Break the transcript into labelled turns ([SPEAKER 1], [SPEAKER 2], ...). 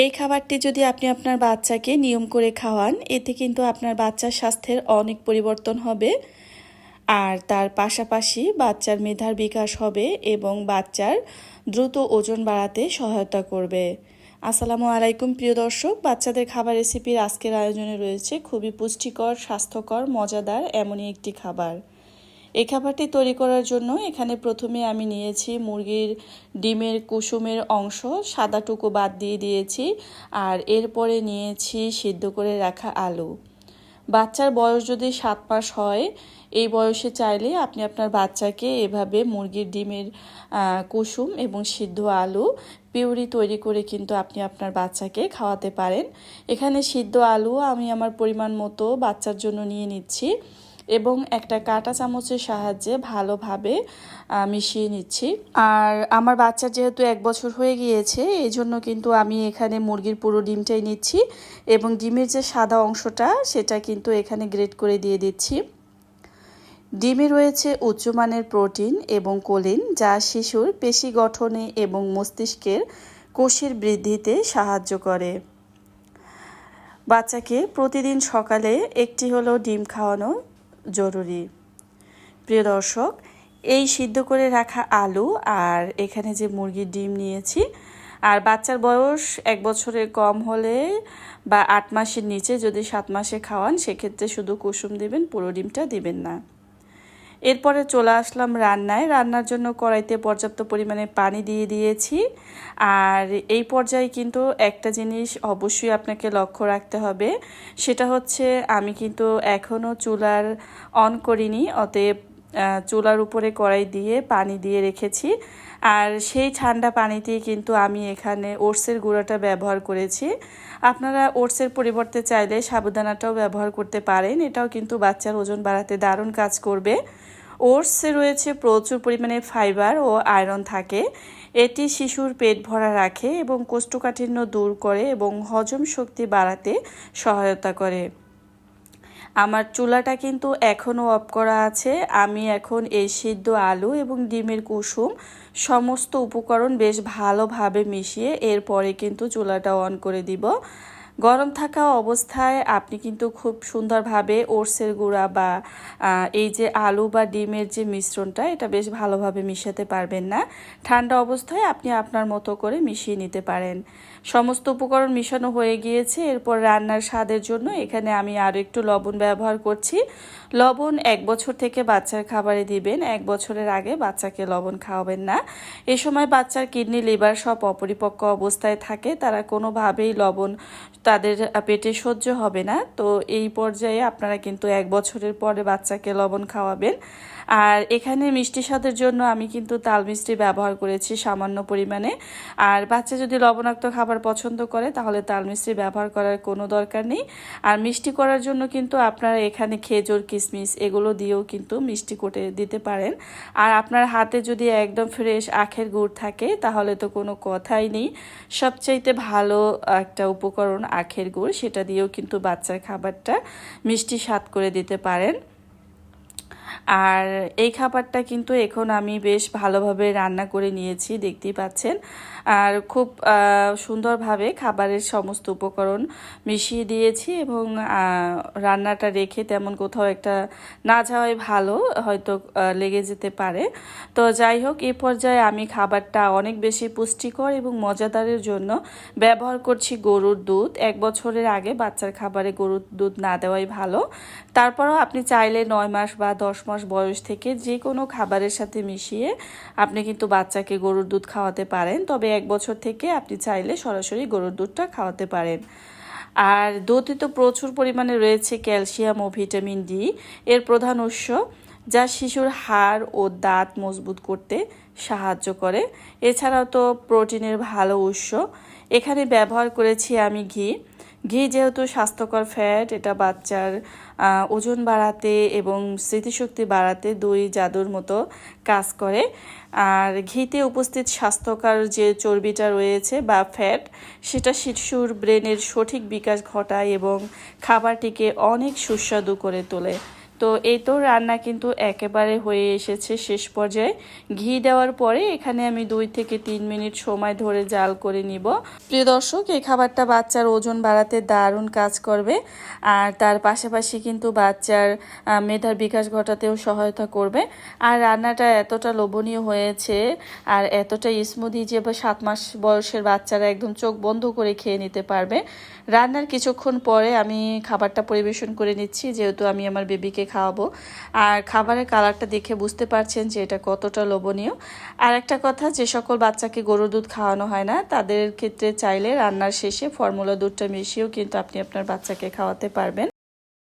[SPEAKER 1] এই খাবারটি যদি আপনি আপনার বাচ্চাকে নিয়ম করে খাওয়ান, এতে কিন্তু আপনার বাচ্চার স্বাস্থ্যের অনেক পরিবর্তন হবে। আর তার পাশাপাশি বাচ্চার মেধার বিকাশ হবে এবং বাচ্চার দ্রুত ওজন বাড়াতে সহায়তা করবে। আসসালামু আলাইকুম প্রিয় দর্শক, বাচ্চাদের খাবার রেসিপির আজকের আয়োজনে রয়েছে খুবই পুষ্টিকর, স্বাস্থ্যকর, মজাদার এমনই একটি খাবার। এই খাবারটি তৈরি করার জন্য এখানে প্রথমে আমি নিয়েছি মুরগির ডিমের কুসুমের অংশ, সাদাটুকু বাদ দিয়ে দিয়েছি। আর এরপরে নিয়েছি সিদ্ধ করে রাখা আলু। বাচ্চার বয়স যদি 7 মাস হয়, এই বয়সে চাইলে আপনি আপনার বাচ্চাকে এভাবে মুরগির ডিমের কুসুম এবং সিদ্ধ আলু পিউরি তৈরি করে কিন্তু আপনি আপনার বাচ্চাকে খাওয়াতে পারেন। এখানে সিদ্ধ আলু আমি আমার পরিমাণ মতো বাচ্চার জন্য নিয়ে নিচ্ছি এবং একটা কাঁটা চামচের সাহায্যে ভালোভাবে মিশিয়ে নিচ্ছি। আর আমার বাচ্চার যেহেতু 1 বছর হয়ে গিয়েছে, এই জন্য কিন্তু আমি এখানে মুরগির পুরো ডিমটাই নিচ্ছি এবং ডিমের যে সাদা অংশটা সেটা কিন্তু এখানে গ্রেট করে দিয়ে দিচ্ছি। ডিমে রয়েছে উচ্চমানের প্রোটিন এবং কোলিন, যা শিশুর পেশি গঠনে এবং মস্তিষ্কের কোষের বৃদ্ধিতে সাহায্য করে। বাচ্চাকে প্রতিদিন সকালে একটি হলেও ডিম খাওয়ানো জরুরি। প্রিয় দর্শক, এই সিদ্ধ করে রাখা আলু আর এখানে যে মুরগির ডিম নিয়েছি, আর বাচ্চার বয়স 1 বছরের কম হলে বা 8 মাসের নিচে যদি 7 মাসে খাওয়ান, সেক্ষেত্রে শুধু কুসুম দিবেন, পুরো ডিমটা দিবেন না। এরপরে চলে আসলাম রান্নার জন্য কড়াইতে পর্যাপ্ত পরিমাণে পানি দিয়ে দিয়েছি। আর এই পর্যায়ে কিন্তু একটা জিনিস অবশ্যই আপনাকে লক্ষ্য রাখতে হবে, সেটা হচ্ছে আমি কিন্তু এখনও চুলার অন করিনি, অতএব চুলার উপরে কড়াই দিয়ে পানি দিয়ে রেখেছি। আর সেই ঠান্ডা পানিতেই কিন্তু আমি এখানে ওটসের গুঁড়াটা ব্যবহার করেছি। আপনারা ওটসের পরিবর্তে চাইলে সাবুদানাটাও ব্যবহার করতে পারেন, এটাও কিন্তু বাচ্চার ওজন বাড়াতে দারুণ কাজ করবে। ওটসে রয়েছে প্রচুর পরিমাণে ফাইবার ও আয়রন থাকে। এটি শিশুর পেট ভরা রাখে এবং কোষ্ঠকাঠিন্য দূর করে এবং হজম শক্তি বাড়াতে সহায়তা করে। আমার চুলাটা কিন্তু এখনও অফ করা আছে। আমি এখন এই সিদ্ধ আলু এবং ডিমের কুসুম সমস্ত উপকরণ বেশ ভালোভাবে মিশিয়ে এরপরে কিন্তু চুলাটা অন করে দিব। গরম থাকা অবস্থায় আপনি কিন্তু খুব সুন্দরভাবে ওটসের গুঁড়া বা এই যে আলু বা ডিমের যে মিশ্রণটা, এটা বেশ ভালোভাবে মিশাতে পারবেন না। ঠান্ডা অবস্থায় আপনি আপনার মতো করে মিশিয়ে নিতে পারেন। সমস্ত উপকরণ মিশানো হয়ে গিয়েছে। এরপর রান্নার স্বাদের জন্য এখানে আমি আরও একটু লবণ ব্যবহার করছি। লবণ 1 বছর থেকে বাচ্চার খাবারে দিবেন, 1 বছরের আগে বাচ্চাকে লবণ খাওয়াবেন না। এ সময় বাচ্চার কিডনি, লিভার সব অপরিপক্ক অবস্থায় থাকে, তারা কোনোভাবেই লবণ তাদের পেটে সহ্য হবে না। তো এই পর্যায়ে আপনারা কিন্তু 1 বছরের পরে বাচ্চাকে লবণ খাওয়াবেন। আর এখানে মিষ্টি স্বাদের জন্য আমি কিন্তু তাল মিষ্টি ব্যবহার করেছি সামান্য পরিমাণে। আর বাচ্চা যদি লবণাক্ত খাবার পছন্দ করে তাহলে তাল মিষ্টি ব্যবহার করার কোনো দরকার নেই। আর মিষ্টি করার জন্য কিন্তু আপনারা এখানে খেজুর, কিশমিশ এগুলো দিয়েও কিন্তু মিষ্টি করে দিতে পারেন। আর আপনার হাতে যদি একদম ফ্রেশ আখের গুড় থাকে তাহলে তো কোনো কথাই নেই। সবচাইতে ভালো একটা উপকরণ আখের গুড়, সেটা দিয়েও কিন্তু বাচ্চার খাবারটা মিষ্টি স্বাদ করে দিতে পারেন। আর এই খাবারটা কিন্তু এখন আমি বেশ ভালোভাবে রান্না করে নিয়েছি, দেখতেই পাচ্ছেন। আর খুব সুন্দরভাবে খাবারের সমস্ত উপকরণ মিশিয়ে দিয়েছি এবং রান্নাটা রেখে তেমন কোথাও একটা না যাওয়াই ভালো, হয়তো লেগে যেতে পারে। তো যাই হোক, এই পর্যায়ে আমি খাবারটা অনেক বেশি পুষ্টিকর এবং মজাদারের জন্য ব্যবহার করছি গরুর দুধ। 1 বছরের আগে বাচ্চার খাবারে গরুর দুধ না দেওয়াই ভালো। তারপরও আপনি চাইলে 9 মাস বা 10 মাস বয়স থেকে যে কোনো খাবারের সাথে মিশিয়ে আপনি কিন্তু বাচ্চাকে গরুর দুধ খাওয়াতে পারেন। তবে 1 বছর থেকে আপনি চাইলে সরাসরি গরুর দুধটা খাওয়াতে পারেন। আর দুধে তো প্রচুর পরিমাণে রয়েছে ক্যালসিয়াম ও ভিটামিন ডি, এর প্রধান উৎস, যা শিশুর হাড় ও দাঁত মজবুত করতে সাহায্য করে। এছাড়াও তো প্রোটিনের ভালো উৎস। এখানে ব্যবহার করেছি আমি ঘি। যেহেতু স্বাস্থ্যকর ফ্যাট, এটা বাচ্চার ওজন বাড়াতে এবং স্মৃতিশক্তি বাড়াতে দুই জাদুর মতো কাজ করে। আর ঘিতে উপস্থিত স্বাস্থ্যকর যে চর্বিটা রয়েছে বা ফ্যাট, সেটা শিশুর ব্রেনের সঠিক বিকাশ ঘটায় এবং খাবারটিকে অনেক সুস্বাদু করে তোলে। তো এই তো রান্না কিন্তু একেবারে হয়ে এসেছে শেষ পর্যায়ে। ঘি দেওয়ার পরে এখানে আমি 2 থেকে 3 মিনিট সময় ধরে জাল করে নিব। প্রিয় দর্শক, এই খাবারটা বাচ্চার ওজন বাড়াতে দারুণ কাজ করবে, আর তার পাশাপাশি কিন্তু বাচ্চার মেধার বিকাশ ঘটাতেও সহায়তা করবে। আর রান্নাটা এতটা লোভনীয় হয়েছে আর এতটা স্মুদি যে 7 মাস বয়সের বাচ্চারা একদম চোখ বন্ধ করে খেয়ে নিতে পারবে। রান্নার কিছুক্ষণ পরে আমি খাবারটা পরিবেশন করে নিচ্ছি, যেহেতু আমি আমার বেবিকে খাওয়াবো। আর খাবারের কালারটা দেখে বুঝতে পারছেন যে এটা কতটা লোভনীয়। আর একটা কথা, যে সকল বাচ্চাকে গরুর দুধ খাওয়ানো হয় না তাদের ক্ষেত্রে চাইলে রান্নার শেষে ফর্মুলা দুধটা মিশিয়েও কিন্তু আপনি আপনার বাচ্চাকে খাওয়াতে পারবেন।